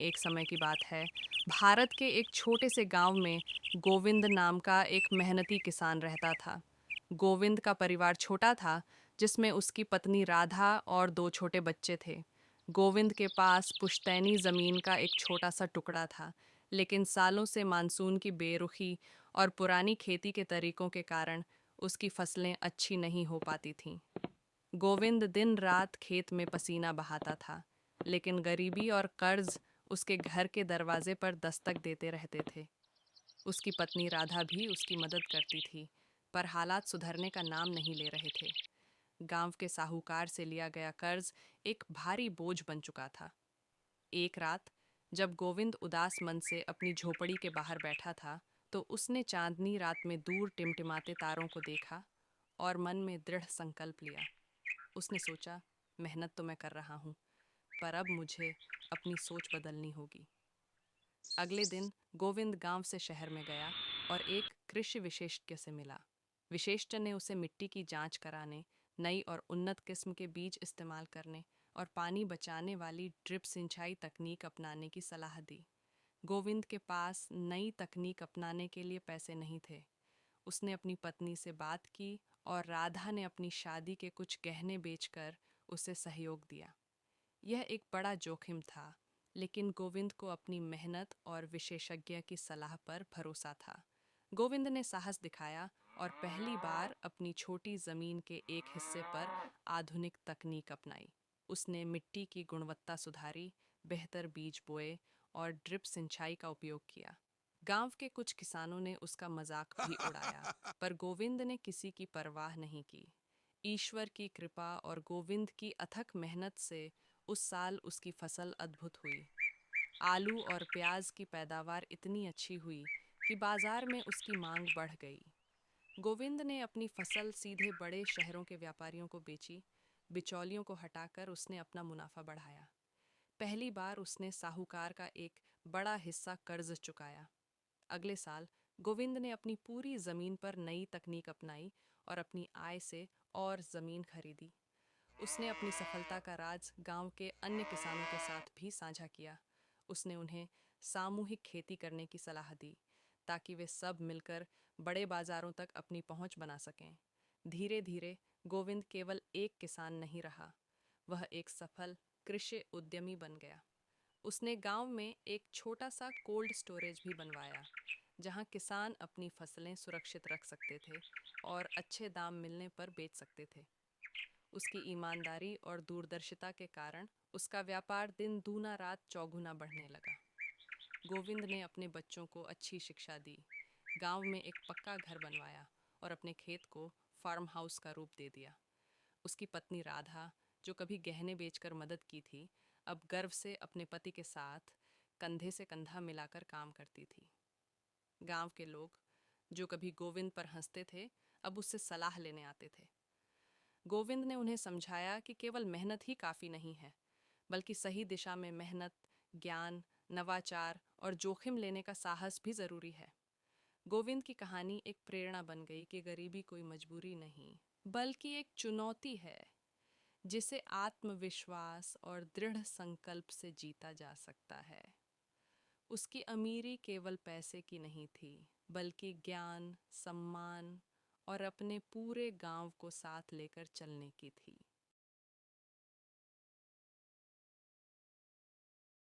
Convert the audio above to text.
एक समय की बात है, भारत के एक छोटे से गांव में गोविंद नाम का एक मेहनती किसान रहता था। गोविंद का परिवार छोटा था, जिसमें उसकी पत्नी राधा और दो छोटे बच्चे थे। गोविंद के पास पुश्तैनी जमीन का एक छोटा सा टुकड़ा था, लेकिन सालों से मानसून की बेरुखी और पुरानी खेती के तरीकों के कारण उसकी फसलें अच्छी नहीं हो पाती थीं। गोविंद दिन रात खेत में पसीना बहाता था, लेकिन गरीबी और कर्ज उसके घर के दरवाजे पर दस्तक देते रहते थे। उसकी पत्नी राधा भी उसकी मदद करती थी, पर हालात सुधरने का नाम नहीं ले रहे थे। गांव के साहूकार से लिया गया कर्ज एक भारी बोझ बन चुका था। एक रात, जब गोविंद उदास मन से अपनी झोपड़ी के बाहर बैठा था, तो उसने चांदनी रात में दूर टिमटिमाते तारों को देखा और मन में दृढ़ संकल्प लिया। उसने सोचा, मेहनत तो मैं कर रहा हूँ, पर अब मुझे अपनी सोच बदलनी होगी। अगले दिन गोविंद गांव से शहर में गया और एक कृषि विशेषज्ञ से मिला। विशेषज्ञ ने उसे मिट्टी की जांच कराने, नई और उन्नत किस्म के बीज इस्तेमाल करने और पानी बचाने वाली ड्रिप सिंचाई तकनीक अपनाने की सलाह दी। गोविंद के पास नई तकनीक अपनाने के लिए पैसे नहीं थे। उसने अपनी पत्नी से बात की और राधा ने अपनी शादी के कुछ गहने बेचकर उसे सहयोग दिया। यह एक बड़ा जोखिम था, लेकिन गोविंद को अपनी मेहनत और विशेषज्ञ की सलाह पर भरोसा था। गोविंद ने साहस दिखाया और पहली बार अपनी छोटी जमीन के एक हिस्से पर आधुनिक तकनीक अपनाई। उसने मिट्टी की गुणवत्ता सुधारी, बेहतर बीज बोए और ड्रिप सिंचाई का उपयोग किया। गांव के कुछ किसानों ने उसका मजाक भी उड़ाया, पर गोविंद ने किसी की परवाह नहीं की। ईश्वर की कृपा और गोविंद की अथक मेहनत से उस साल उसकी फसल अद्भुत हुई। आलू और प्याज की पैदावार इतनी अच्छी हुई कि बाजार में उसकी मांग बढ़ गई। गोविंद ने अपनी फसल सीधे बड़े शहरों के व्यापारियों को बेची। बिचौलियों को हटाकर उसने अपना मुनाफा बढ़ाया। पहली बार उसने साहूकार का एक बड़ा हिस्सा कर्ज चुकाया। अगले साल गोविंद ने अपनी पूरी जमीन पर नई तकनीक अपनाई और अपनी आय से और जमीन खरीदी। उसने अपनी सफलता का राज गांव के अन्य किसानों के साथ भी साझा किया। उसने उन्हें सामूहिक खेती करने की सलाह दी, ताकि वे सब मिलकर बड़े बाजारों तक अपनी पहुंच बना सकें। धीरे धीरे गोविंद केवल एक किसान नहीं रहा, वह एक सफल कृषि उद्यमी बन गया। उसने गांव में एक छोटा सा कोल्ड स्टोरेज भी बनवाया, जहां किसान अपनी फसलें सुरक्षित रख सकते थे और अच्छे दाम मिलने पर बेच सकते थे। उसकी ईमानदारी और दूरदर्शिता के कारण उसका व्यापार दिन दूना रात चौगुना बढ़ने लगा। गोविंद ने अपने बच्चों को अच्छी शिक्षा दी, गांव में एक पक्का घर बनवाया और अपने खेत को फार्म हाउस का रूप दे दिया। उसकी पत्नी राधा, जो कभी गहने बेचकर मदद की थी, अब गर्व से अपने पति के साथ कंधे से कंधा मिलाकर काम करती थी। गांव के लोग, जो कभी गोविंद पर हंसते थे, अब उससे सलाह लेने आते थे। गोविंद ने उन्हें समझाया कि केवल मेहनत ही काफ़ी नहीं है, बल्कि सही दिशा में मेहनत, ज्ञान, नवाचार और जोखिम लेने का साहस भी ज़रूरी है। गोविंद की कहानी एक प्रेरणा बन गई कि गरीबी कोई मजबूरी नहीं, बल्कि एक चुनौती है, जिसे आत्मविश्वास और दृढ़ संकल्प से जीता जा सकता है। उसकी अमीरी केवल पैसे की नहीं थी, बल्कि ज्ञान, सम्मान और अपने पूरे गांव को साथ लेकर चलने की थी।